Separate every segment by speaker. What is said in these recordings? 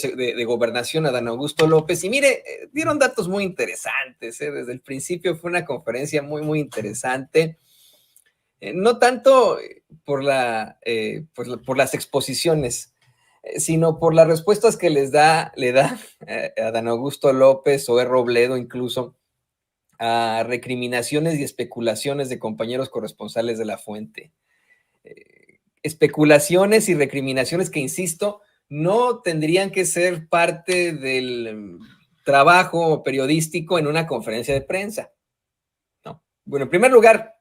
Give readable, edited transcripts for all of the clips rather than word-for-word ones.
Speaker 1: de Gobernación, Adán Augusto López, y mire, dieron datos muy interesantes, desde el principio fue una conferencia muy, muy interesante, no tanto por las exposiciones, sino por las respuestas que le da Adán Augusto López o Robledo incluso a recriminaciones y especulaciones de compañeros corresponsales de La Fuente. Especulaciones y recriminaciones que, insisto, no tendrían que ser parte del trabajo periodístico en una conferencia de prensa. No. Bueno, en primer lugar,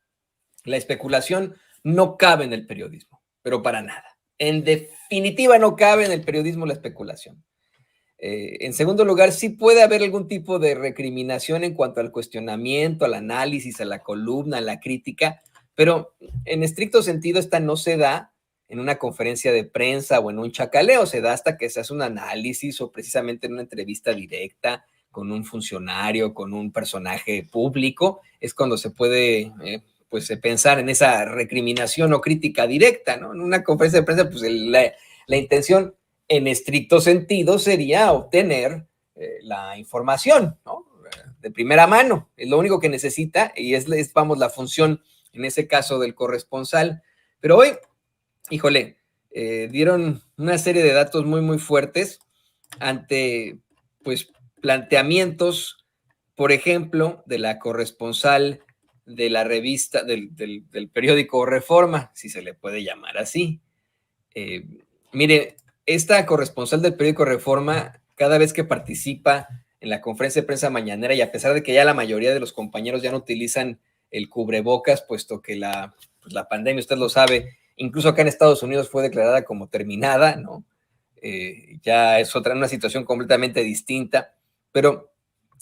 Speaker 1: la especulación no cabe en el periodismo, pero para nada. En definitiva, no cabe en el periodismo la especulación. En segundo lugar, sí puede haber algún tipo de recriminación en cuanto al cuestionamiento, al análisis, a la columna, a la crítica, pero en estricto sentido esta no se da en una conferencia de prensa o en un chacaleo, se da hasta que se hace un análisis o precisamente en una entrevista directa con un funcionario, con un personaje público, es cuando se puede pensar en esa recriminación o crítica directa, ¿no? En una conferencia de prensa, pues la intención en estricto sentido sería obtener la información, ¿no? De primera mano, es lo único que necesita y es la función en ese caso del corresponsal. Pero hoy, híjole, dieron una serie de datos muy, muy fuertes ante, pues, planteamientos, por ejemplo, de la corresponsal de la revista, del periódico Reforma, si se le puede llamar así. Mire, esta corresponsal del periódico Reforma, cada vez que participa en la conferencia de prensa mañanera, y a pesar de que ya la mayoría de los compañeros ya no utilizan el cubrebocas, puesto que la pandemia, usted lo sabe, incluso acá en Estados Unidos fue declarada como terminada, ¿no? Ya es una situación completamente distinta, pero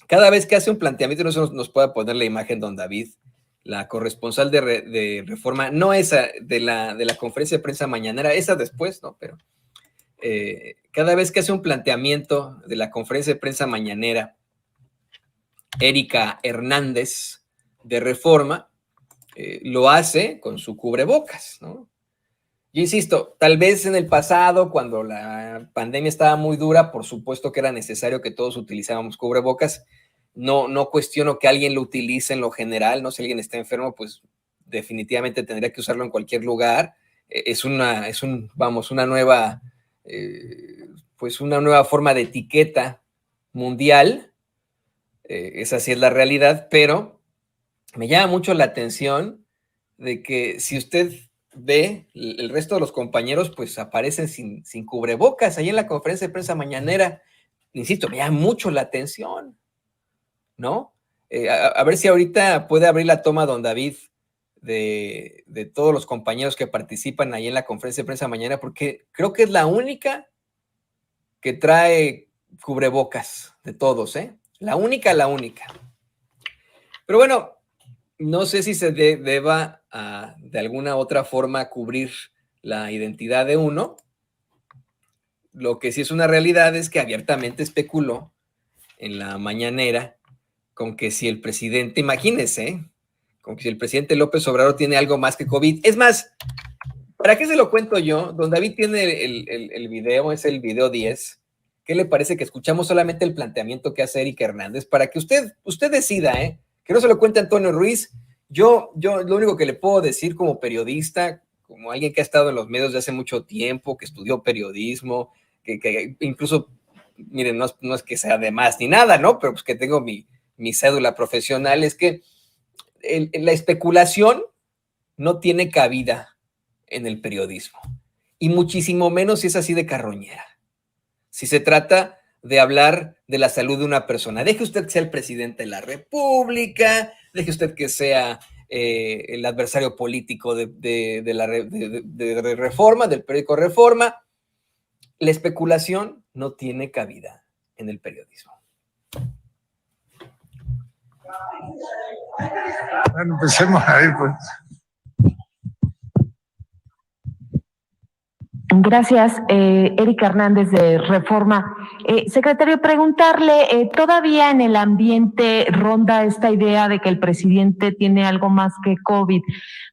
Speaker 1: cada vez que hace un planteamiento, no nos puede poner la imagen, don David, la corresponsal de Reforma, no esa de la conferencia de prensa mañanera, esa después, ¿no? Pero cada vez que hace un planteamiento de la conferencia de prensa mañanera, Erika Hernández de Reforma, lo hace con su cubrebocas, ¿no? Yo insisto, tal vez en el pasado, cuando la pandemia estaba muy dura, por supuesto que era necesario que todos utilizáramos cubrebocas. No cuestiono que alguien lo utilice en lo general, ¿no? Si alguien está enfermo, pues definitivamente tendría que usarlo en cualquier lugar. Es una nueva, una nueva forma de etiqueta mundial. Esa sí es la realidad, pero me llama mucho la atención de que si usted ve, el resto de los compañeros pues aparecen sin cubrebocas ahí en la conferencia de prensa mañanera. Insisto, me llama mucho la atención, ¿no? A ver si ahorita puede abrir la toma don David de todos los compañeros que participan ahí en la conferencia de prensa mañana, porque creo que es la única que trae cubrebocas de todos, ¿eh? La única. Pero bueno, no sé si se deba de alguna otra forma cubrir la identidad de uno. Lo que sí es una realidad es que abiertamente especuló en la mañanera con que si el presidente, imagínense, con que si el presidente López Obrador tiene algo más que COVID. Es más, ¿para qué se lo cuento yo? Don David tiene el video, es el video 10. ¿Qué le parece que escuchamos solamente el planteamiento que hace Erika Hernández para que usted decida, que no se lo cuente Antonio Ruiz? Yo lo único que le puedo decir como periodista, como alguien que ha estado en los medios de hace mucho tiempo, que estudió periodismo, que incluso, miren, no es que sea de más ni nada, ¿no? Pero pues que tengo mi cédula profesional, es que la especulación no tiene cabida en el periodismo, y muchísimo menos si es así de carroñera. Si se trata de hablar de la salud de una persona, deje usted que sea el presidente de la República, deje usted que sea el adversario político de Reforma, del periódico Reforma, la especulación no tiene cabida en el periodismo.
Speaker 2: Bueno, empecemos ahí, pues.
Speaker 3: Gracias, Erika Hernández de Reforma. Secretario, preguntarle, todavía en el ambiente ronda esta idea de que el presidente tiene algo más que COVID.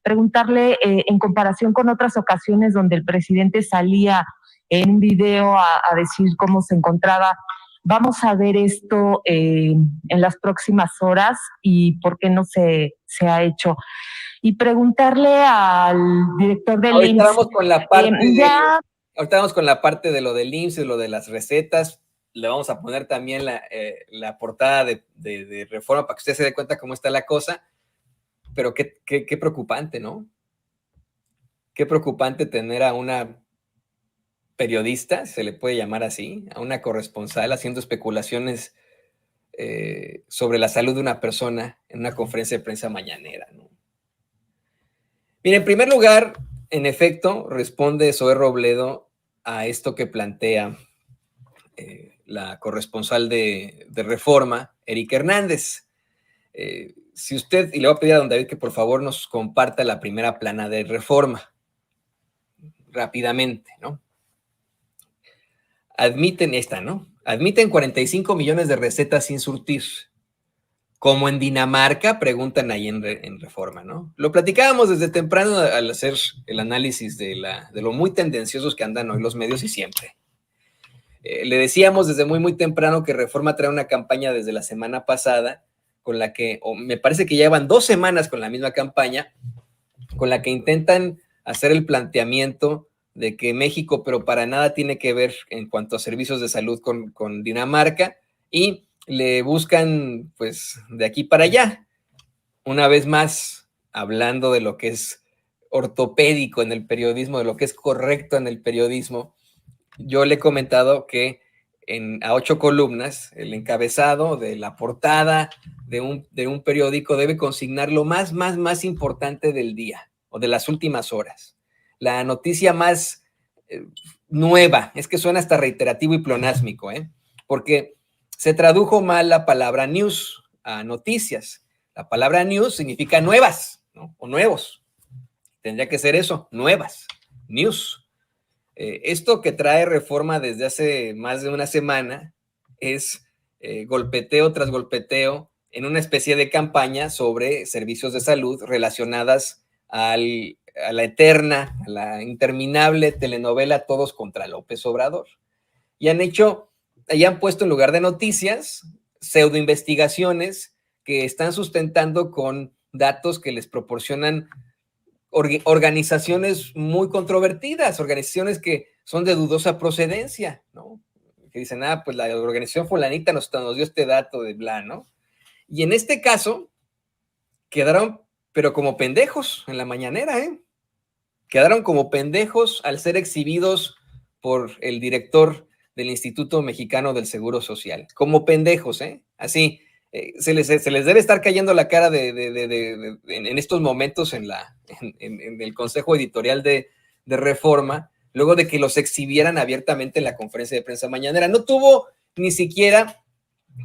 Speaker 3: Preguntarle, en comparación con otras ocasiones donde el presidente salía en un video a decir cómo se encontraba. Vamos a ver esto en las próximas horas y por qué no se ha hecho. Y preguntarle al director del
Speaker 1: Ahorita
Speaker 3: IMSS.
Speaker 1: vamos con la parte
Speaker 3: Ya.
Speaker 1: Ahorita vamos con la parte de lo del IMSS, lo de las recetas. Le vamos a poner también la portada de Reforma para que usted se dé cuenta cómo está la cosa. Pero qué preocupante, ¿no? Qué preocupante tener a una periodista, se le puede llamar así, a una corresponsal haciendo especulaciones sobre la salud de una persona en una conferencia de prensa mañanera, ¿no? Mire, en primer lugar, en efecto, responde Zoé Robledo a esto que plantea la corresponsal de Reforma, Erika Hernández. Si usted, y le voy a pedir a don David que por favor nos comparta la primera plana de Reforma, rápidamente, ¿no? Admiten esta, ¿no? Admiten 45 millones de recetas sin surtir. Como en Dinamarca, preguntan ahí en Reforma, ¿no? Lo platicábamos desde temprano al hacer el análisis de lo muy tendenciosos que andan hoy los medios y siempre. Le decíamos desde muy temprano que Reforma trae una campaña desde la semana pasada con la que, o me parece que llevan 2 semanas con la misma campaña, con la que intentan hacer el planteamiento de que México, pero para nada tiene que ver en cuanto a servicios de salud con Dinamarca, y le buscan, pues, de aquí para allá. Una vez más, hablando de lo que es ortopédico en el periodismo, de lo que es correcto en el periodismo, yo le he comentado que a 8 columnas, el encabezado de la portada de un periódico debe consignar lo más importante del día o de las últimas horas. La noticia más nueva, es que suena hasta reiterativo y pleonásmico, porque se tradujo mal la palabra news a noticias. La palabra news significa nuevas, ¿no? O nuevos. Tendría que ser eso, nuevas, news. Esto que trae Reforma desde hace más de una semana es golpeteo tras golpeteo en una especie de campaña sobre servicios de salud relacionadas a la eterna, a la interminable telenovela Todos contra López Obrador. Y han puesto en lugar de noticias, pseudoinvestigaciones que están sustentando con datos que les proporcionan organizaciones muy controvertidas, organizaciones que son de dudosa procedencia, ¿no? Que dicen, pues la organización fulanita nos dio este dato de bla, ¿no? Y en este caso, quedaron, pero como pendejos en la mañanera, ¿eh? Quedaron como pendejos al ser exhibidos por el director del Instituto Mexicano del Seguro Social. Como pendejos, ¿eh? Así, se les debe estar cayendo la cara en estos momentos en el Consejo Editorial de Reforma, luego de que los exhibieran abiertamente en la conferencia de prensa mañanera. No tuvo ni siquiera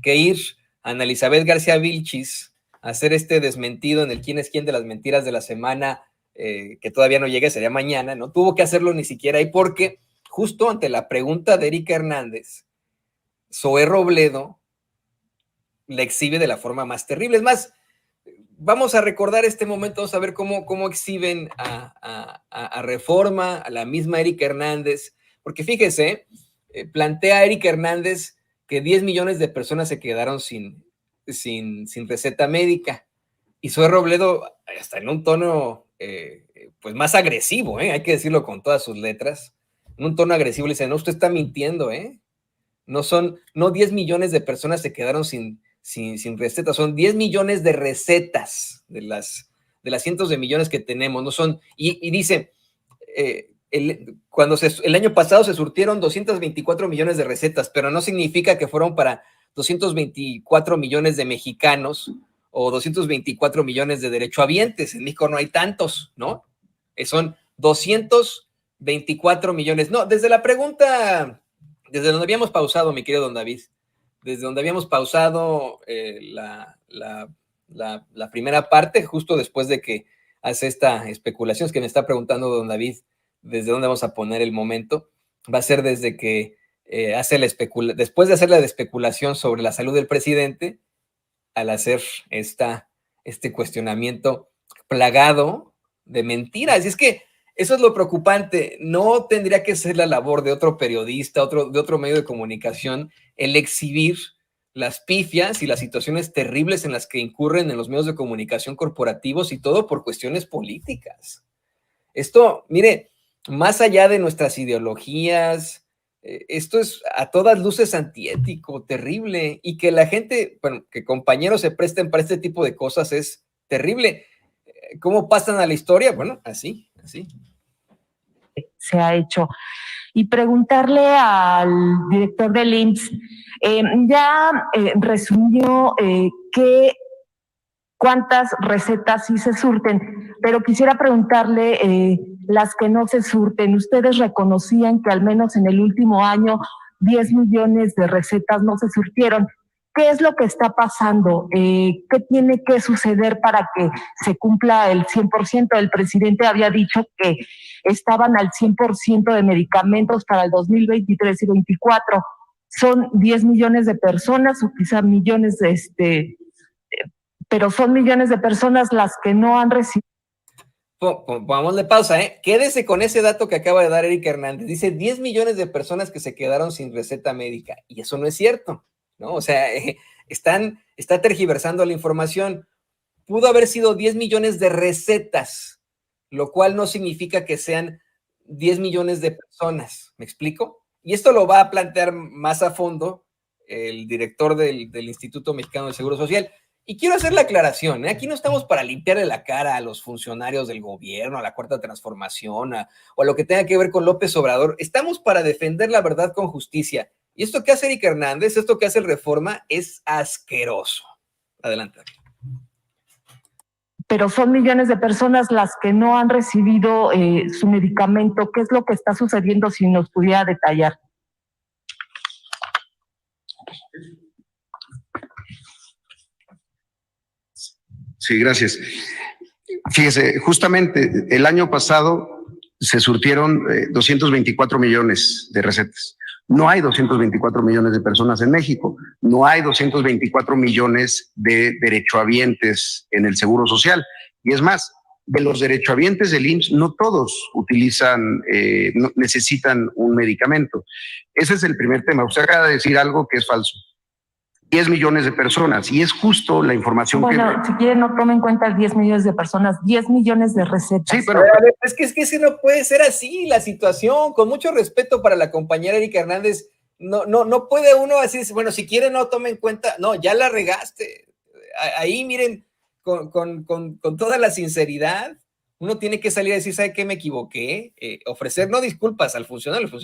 Speaker 1: que ir a Ana Elizabeth García Vilchis a hacer este desmentido en el quién es quién de las mentiras de la semana, que todavía no llegue, sería mañana, ¿no? Tuvo que hacerlo ni siquiera ahí porque justo ante la pregunta de Erika Hernández, Zoé Robledo le exhibe de la forma más terrible. Es más, vamos a recordar este momento, vamos a ver cómo exhiben a Reforma, a la misma Erika Hernández, porque fíjese, plantea Erika Hernández que 10 millones de personas se quedaron sin receta médica, y Zoé Robledo, hasta en un tono pues más agresivo, hay que decirlo con todas sus letras, en un tono agresivo le dice, no, usted está mintiendo, no 10 millones de personas se quedaron sin recetas, son 10 millones de recetas de las cientos de millones que tenemos, no son, y dice, cuando el año pasado se surtieron 224 millones de recetas, pero no significa que fueron para 224 millones de mexicanos o 224 millones de derechohabientes. En México no hay tantos, ¿no? Son 224 millones. No, desde la pregunta, desde donde habíamos pausado, mi querido don David, desde donde habíamos pausado la primera parte, justo después de que hace esta especulación, es que me está preguntando don David desde dónde vamos a poner el momento, va a ser desde que después de hacer la especulación sobre la salud del presidente, al hacer este cuestionamiento plagado de mentiras. Y es que Eso es lo preocupante. No tendría que ser la labor de otro periodista, de otro medio de comunicación, el exhibir las pifias y las situaciones terribles en las que incurren en los medios de comunicación corporativos y todo por cuestiones políticas. Esto, mire, más allá de nuestras ideologías, esto es a todas luces antiético, terrible, y que la gente, bueno, que compañeros se presten para este tipo de cosas es terrible. ¿Cómo pasan a la historia? Bueno, así.
Speaker 3: Se ha hecho. Y preguntarle al director del IMSS, resumió cuántas recetas sí se surten, pero quisiera preguntarle las que no se surten. Ustedes reconocían que al menos en el último año 10 millones de recetas no se surtieron. ¿Qué es lo que está pasando? ¿Qué tiene que suceder para que se cumpla el 100%? El presidente había dicho que estaban al 100% de medicamentos para el 2023 y 2024. Son 10 millones de personas o quizá millones pero son millones de personas las que no han recibido.
Speaker 1: Pongámosle pausa, ¿eh? Quédese con ese dato que acaba de dar Erika Hernández. Dice 10 millones de personas que se quedaron sin receta médica. Y eso no es cierto, ¿no? O sea, está tergiversando la información. Pudo haber sido 10 millones de recetas, lo cual no significa que sean 10 millones de personas. ¿Me explico? Y esto lo va a plantear más a fondo el director del Instituto Mexicano del Seguro Social. Y quiero hacer la aclaración, ¿eh? Aquí no estamos para limpiarle la cara a los funcionarios del gobierno, a la Cuarta Transformación, o a lo que tenga que ver con López Obrador. Estamos para defender la verdad con justicia. Y esto que hace Erika Hernández, esto que hace el Reforma, es asqueroso. Adelante.
Speaker 3: Pero son millones de personas las que no han recibido su medicamento. ¿Qué es lo que está sucediendo si nos pudiera detallar?
Speaker 4: Sí, gracias. Fíjese, justamente el año pasado se surtieron 224 millones de recetas. No hay 224 millones de personas en México, no hay 224 millones de derechohabientes en el Seguro Social. Y es más, de los derechohabientes del IMSS, no todos no necesitan un medicamento. Ese es el primer tema. Usted acaba de decir algo que es falso. 10 millones de personas, y es justo la información
Speaker 3: si quieren no tomen en cuenta 10 millones de personas, 10 millones de recetas.
Speaker 1: Sí, pero es que no puede ser así la situación. Con mucho respeto para la compañera Erika Hernández, no puede uno así, bueno, si quieren no tomen en cuenta, no, ya la regaste. Ahí miren, con toda la sinceridad, uno tiene que salir a decir, ¿sabe qué? Me equivoqué, ofrecer no disculpas al funcionario, pues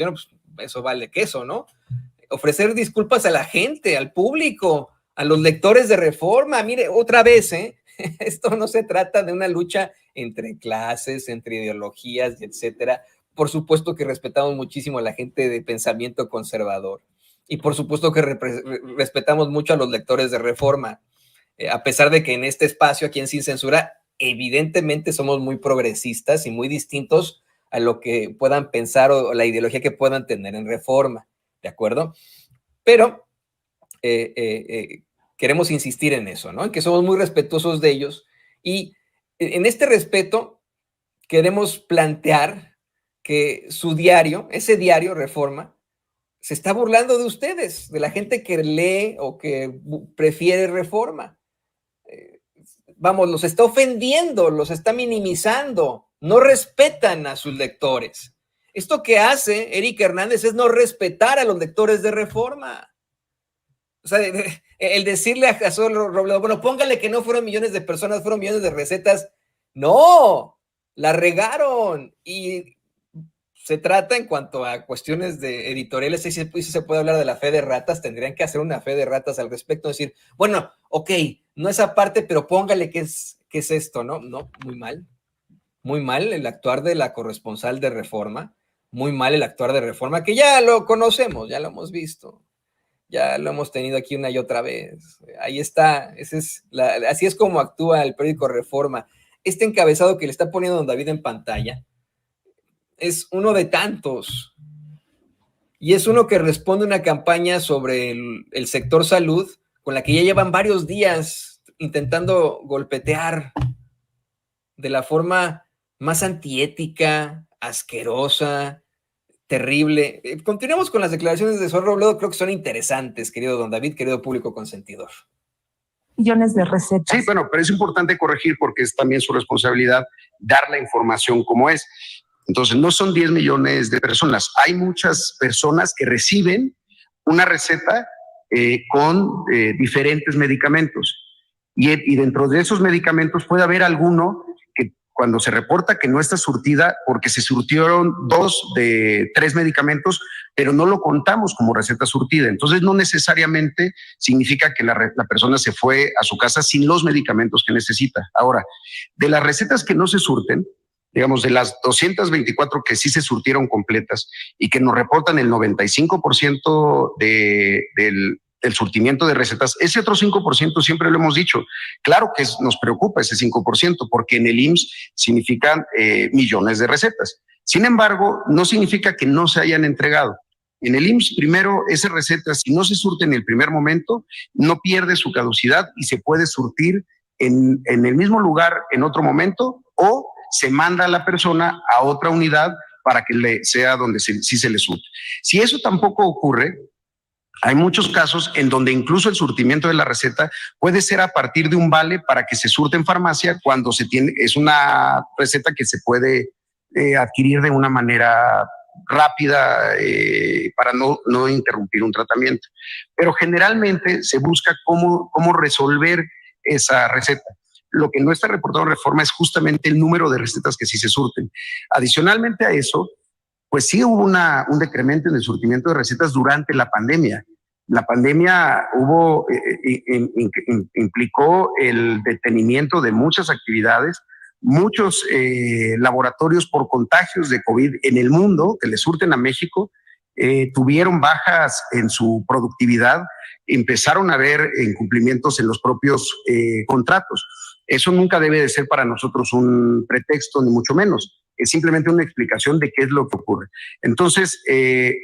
Speaker 1: eso vale queso, ¿no? Ofrecer disculpas a la gente, al público, a los lectores de Reforma. Mire, otra vez, esto no se trata de una lucha entre clases, entre ideologías, etcétera. Por supuesto que respetamos muchísimo a la gente de pensamiento conservador y por supuesto que respetamos mucho a los lectores de Reforma, a pesar de que en este espacio, aquí en Sin Censura, evidentemente somos muy progresistas y muy distintos a lo que puedan pensar o la ideología que puedan tener en Reforma. ¿De acuerdo? Pero queremos insistir en eso, ¿no? En que somos muy respetuosos de ellos y en este respeto queremos plantear que su diario, ese diario Reforma, se está burlando de ustedes, de la gente que lee o que prefiere Reforma. Vamos, los está ofendiendo, los está minimizando, no respetan a sus lectores. Esto que hace Erika Hernández es no respetar a los lectores de Reforma. O sea, el decirle a Jesús Robledo, bueno, póngale que no fueron millones de personas, fueron millones de recetas. No, la regaron. Y se trata en cuanto a cuestiones de editoriales, si se puede hablar de la fe de ratas, tendrían que hacer una fe de ratas al respecto, decir, bueno, ok, no esa parte, pero póngale qué es esto, ¿no? No, muy mal el actuar de la corresponsal de Reforma. Muy mal el actuar de Reforma, que ya lo conocemos, ya lo hemos visto, ya lo hemos tenido aquí una y otra vez. Ahí está, así es como actúa el periódico Reforma. Este encabezado que le está poniendo don David en pantalla es uno de tantos, y es uno que responde a una campaña sobre el sector salud, con la que ya llevan varios días intentando golpetear de la forma más antiética, asquerosa, terrible. Continuamos con las declaraciones de Zoe Robledo, creo que son interesantes, querido don David, querido público consentidor.
Speaker 3: Millones de recetas.
Speaker 4: Sí, bueno, pero es importante corregir porque es también su responsabilidad dar la información como es. Entonces, no son 10 millones de personas. Hay muchas personas que reciben una receta con diferentes medicamentos. Y dentro de esos medicamentos puede haber alguno que cuando se reporta que no está surtida porque se surtieron 2 de 3 medicamentos, pero no lo contamos como receta surtida. Entonces no necesariamente significa que la persona se fue a su casa sin los medicamentos que necesita. Ahora, de las recetas que no se surten, digamos, de las 224 que sí se surtieron completas y que nos reportan el 95% del surtimiento de recetas, ese otro 5% siempre lo hemos dicho. Claro que nos preocupa ese 5% porque en el IMSS significan millones de recetas. Sin embargo, no significa que no se hayan entregado. En el IMSS, primero, esas recetas, si no se surten en el primer momento, no pierde su caducidad y se puede surtir en el mismo lugar en otro momento o se manda a la persona a otra unidad para que sea donde sí se le surte. Si eso tampoco ocurre, hay muchos casos en donde incluso el surtimiento de la receta puede ser a partir de un vale para que se surte en farmacia cuando es una receta que se puede adquirir de una manera rápida para no interrumpir un tratamiento. Pero generalmente se busca cómo resolver esa receta. Lo que no está reportado en Reforma es justamente el número de recetas que sí se surten. Adicionalmente a eso, pues sí hubo un decremento en el surtimiento de recetas durante la pandemia. La pandemia implicó el detenimiento de muchas actividades, muchos laboratorios por contagios de COVID en el mundo que le surten a México tuvieron bajas en su productividad, empezaron a haber incumplimientos en los propios contratos. Eso nunca debe de ser para nosotros un pretexto, ni mucho menos. Es simplemente una explicación de qué es lo que ocurre. Entonces,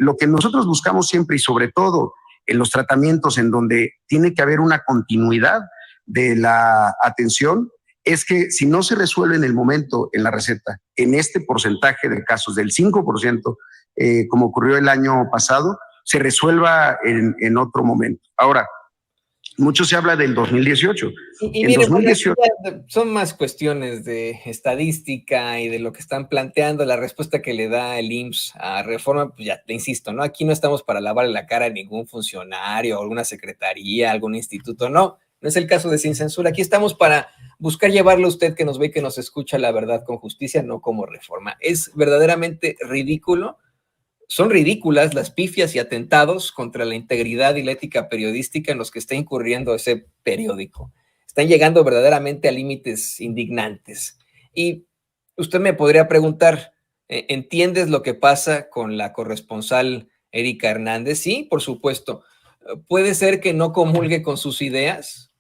Speaker 4: lo que nosotros buscamos siempre y sobre todo en los tratamientos en donde tiene que haber una continuidad de la atención, es que si no se resuelve en el momento en la receta, en este porcentaje de casos del 5%, como ocurrió el año pasado, se resuelva en otro momento. Ahora, mucho se habla del 2018.
Speaker 1: Y mire, 2018 son más cuestiones de estadística y de lo que están planteando. La respuesta que le da el IMSS a Reforma, pues ya te insisto, ¿no? Aquí no estamos para lavarle la cara a ningún funcionario, alguna secretaría, algún instituto, no es el caso de Sin Censura. Aquí estamos para buscar llevarle a usted que nos ve y que nos escucha la verdad con justicia, no como Reforma. Es verdaderamente ridículo. Son ridículas las pifias y atentados contra la integridad y la ética periodística en los que está incurriendo ese periódico. Están llegando verdaderamente a límites indignantes. Y usted me podría preguntar, ¿entiendes lo que pasa con la corresponsal Erika Hernández? Sí, por supuesto. Puede ser que no comulgue con sus ideas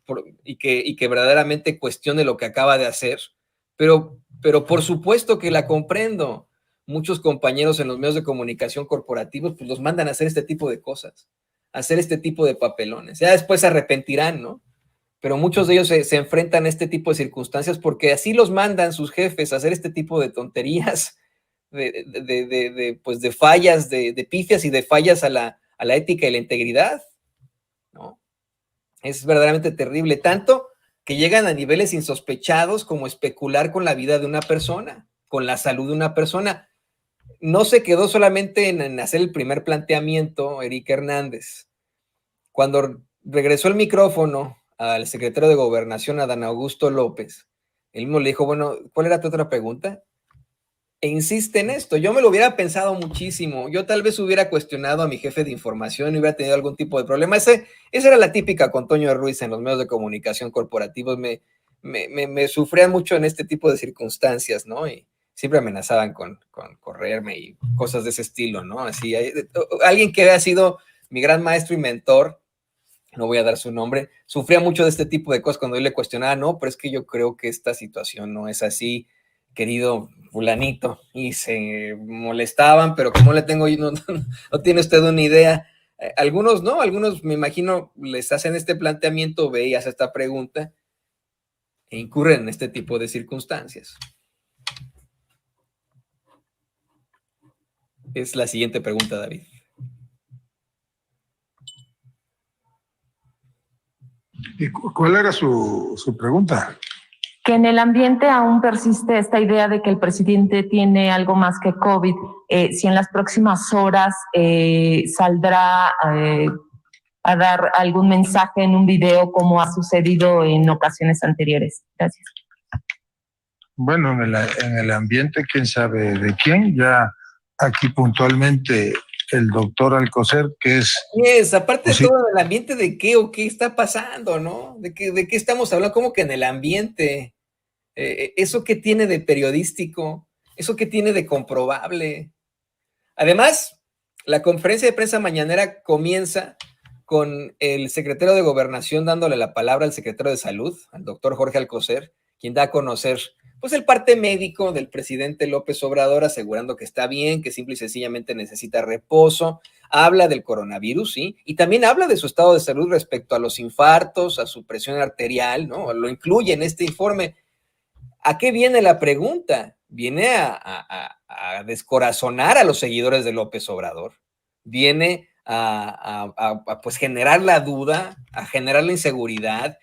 Speaker 1: y que verdaderamente cuestione lo que acaba de hacer, pero por supuesto que la comprendo. Muchos compañeros en los medios de comunicación corporativos pues los mandan a hacer este tipo de cosas, a hacer este tipo de papelones. Ya después se arrepentirán, ¿no? Pero muchos de ellos se enfrentan a este tipo de circunstancias porque así los mandan sus jefes a hacer este tipo de tonterías, de fallas, de pifias y de fallas a la ética y la integridad, ¿no? Es verdaderamente terrible, tanto que llegan a niveles insospechados como especular con la vida de una persona, con la salud de una persona. No se quedó solamente en hacer el primer planteamiento, Erika Hernández. Cuando regresó el micrófono al secretario de Gobernación, Adán Augusto López, él mismo le dijo, bueno, ¿cuál era tu otra pregunta? E insiste en esto. Yo me lo hubiera pensado muchísimo. Yo tal vez hubiera cuestionado a mi jefe de información y hubiera tenido algún tipo de problema. Esa era la típica con Toño Ruiz en los medios de comunicación corporativos. Me sufrían mucho en este tipo de circunstancias, ¿no? Y siempre amenazaban con correrme y cosas de ese estilo, ¿no? Así, alguien que ha sido mi gran maestro y mentor, no voy a dar su nombre, sufría mucho de este tipo de cosas cuando yo le cuestionaba, no, pero es que yo creo que esta situación no es así, querido fulanito, y se molestaban, pero como le tengo yo, no tiene usted una idea. Algunos no, algunos me imagino les hacen este planteamiento, ve y hace esta pregunta, e incurren en este tipo de circunstancias. Es la siguiente pregunta, David.
Speaker 2: ¿Y cuál era su pregunta?
Speaker 3: Que en el ambiente aún persiste esta idea de que el presidente tiene algo más que COVID. Si en las próximas horas saldrá a dar algún mensaje en un video como ha sucedido en ocasiones anteriores. Gracias.
Speaker 2: Bueno, en el ambiente, quién sabe de quién. Ya aquí puntualmente el doctor Alcocer, que es...
Speaker 1: Aparte de todo, ¿el ambiente de qué o qué está pasando, no? ¿De qué estamos hablando? ¿Cómo que en el ambiente? ¿Eso qué tiene de periodístico? ¿Eso qué tiene de comprobable? Además, la conferencia de prensa mañanera comienza con el secretario de Gobernación dándole la palabra al secretario de Salud, al doctor Jorge Alcocer, quien da a conocer pues el parte médico del presidente López Obrador, asegurando que está bien, que simple y sencillamente necesita reposo. Habla del coronavirus, sí, y también habla de su estado de salud respecto a los infartos, a su presión arterial, ¿no? Lo incluye en este informe. ¿A qué viene la pregunta? Viene a descorazonar a los seguidores de López Obrador. Viene a pues generar la duda, a generar la inseguridad.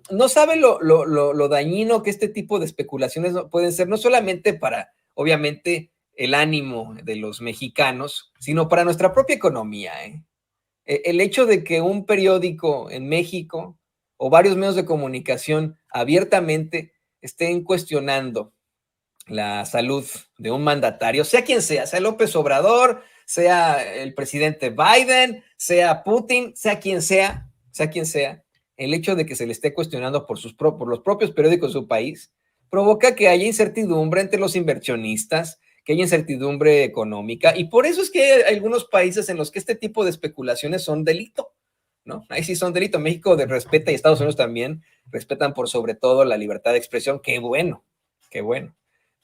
Speaker 1: No sabe lo dañino que este tipo de especulaciones pueden ser, no solamente para, obviamente, el ánimo de los mexicanos, sino para nuestra propia economía. El hecho de que un periódico en México o varios medios de comunicación abiertamente estén cuestionando la salud de un mandatario, sea quien sea López Obrador, sea el presidente Biden, sea Putin, sea quien sea, el hecho de que se le esté cuestionando por los propios periódicos de su país provoca que haya incertidumbre entre los inversionistas, que haya incertidumbre económica, y por eso es que hay algunos países en los que este tipo de especulaciones son delito, ¿no? Ahí sí son delito. México respeta, y Estados Unidos también respetan por sobre todo la libertad de expresión. Qué bueno.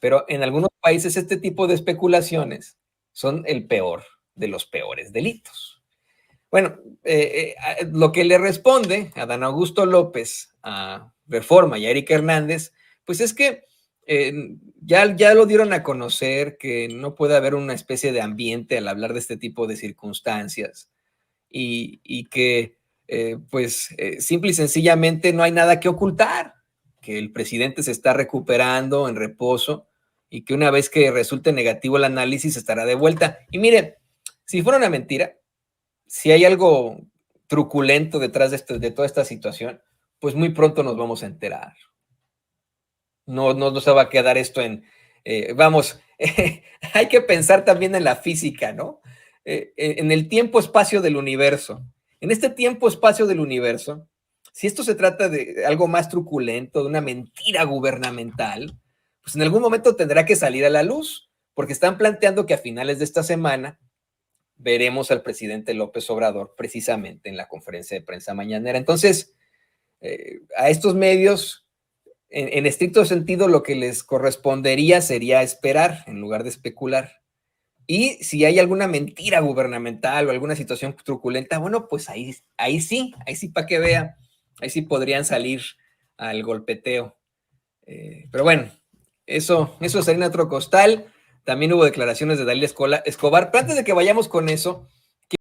Speaker 1: Pero en algunos países este tipo de especulaciones son el peor de los peores delitos. Bueno, lo que le responde a Dan Augusto López, a Reforma y a Erika Hernández, pues es que ya lo dieron a conocer, que no puede haber una especie de ambiente al hablar de este tipo de circunstancias y que simple y sencillamente no hay nada que ocultar, que el presidente se está recuperando en reposo y que una vez que resulte negativo el análisis estará de vuelta. Y mire, si fuera una mentira, si hay algo truculento detrás de toda esta situación, pues muy pronto nos vamos a enterar. No se va a quedar esto en, hay que pensar también en la física, ¿no? En el tiempo-espacio del universo. En este tiempo-espacio del universo, si esto se trata de algo más truculento, de una mentira gubernamental, pues en algún momento tendrá que salir a la luz, porque están planteando que a finales de esta semana veremos al presidente López Obrador precisamente en la conferencia de prensa mañanera. Entonces, a estos medios, en estricto sentido, lo que les correspondería sería esperar en lugar de especular. Y si hay alguna mentira gubernamental o alguna situación truculenta, bueno, pues ahí sí, para que vea, ahí sí podrían salir al golpeteo. Pero bueno, eso sería en otro costal. También hubo declaraciones de Dalila Escobar. Pero antes de que vayamos con eso,